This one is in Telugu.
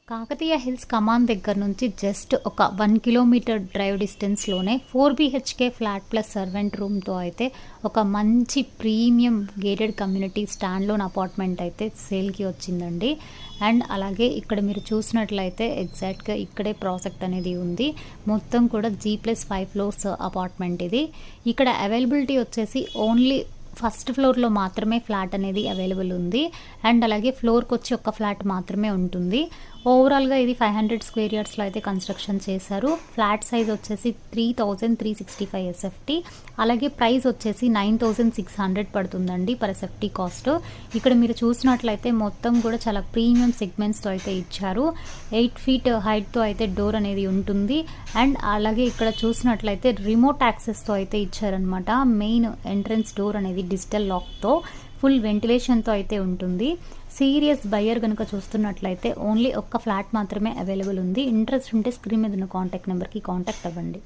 కాకతీయ హిల్స్ కమాన్ దగ్గర నుంచి జస్ట్ ఒక 1 కిలోమీటర్ డ్రైవ్ డిస్టెన్స్లోనే 4 BHK ఫ్లాట్ ప్లస్ సర్వెంట్ రూమ్తో అయితే ఒక మంచి premium gated community standalone apartment అయితే సేల్కి వచ్చిందండి. అండ్ అలాగే ఇక్కడ మీరు చూసినట్లయితే ఎగ్జాక్ట్గా ఇక్కడే ప్రాజెక్ట్ అనేది ఉంది. మొత్తం కూడా G+5 ఫ్లోర్స్ అపార్ట్మెంట్ ఇది. ఇక్కడ అవైలబిలిటీ వచ్చేసి ఓన్లీ ఫస్ట్ ఫ్లోర్లో మాత్రమే ఫ్లాట్ అనేది అవైలబుల్ ఉంది. అండ్ అలాగే ఫ్లోర్కి వచ్చి ఒక ఫ్లాట్ మాత్రమే ఉంటుంది. ఓవరాల్గా ఇది 500 స్క్వేర్ యార్డ్స్లో అయితే కన్స్ట్రక్షన్ చేశారు. ఫ్లాట్ సైజ్ వచ్చేసి 3,365 SFT. అలాగే ప్రైస్ వచ్చేసి 9,600 పడుతుందండి పర్ SFT కాస్ట్. ఇక్కడ మీరు చూసినట్లయితే మొత్తం కూడా చాలా ప్రీమియం సెగ్మెంట్స్తో అయితే ఇచ్చారు. 8 feet హైట్తో అయితే డోర్ అనేది ఉంటుంది. అండ్ అలాగే ఇక్కడ చూసినట్లయితే రిమోట్ యాక్సెస్తో అయితే ఇచ్చారనమాట. మెయిన్ ఎంట్రన్స్ డోర్ అనేది డిజిటల్ లాక్తో ఫుల్ వెంటిలేషన్తో అయితే ఉంటుంది. సీరియస్ బయ్యర్ కనుక చూస్తున్నట్లయితే ఓన్లీ ఒక్క ఫ్లాట్ మాత్రమే అవైలబుల్ ఉంది. ఇంట్రెస్ట్ ఉంటే స్క్రీన్ మీద ఉన్న కాంటాక్ట్ నెంబర్కి కాంటాక్ట్ అవ్వండి.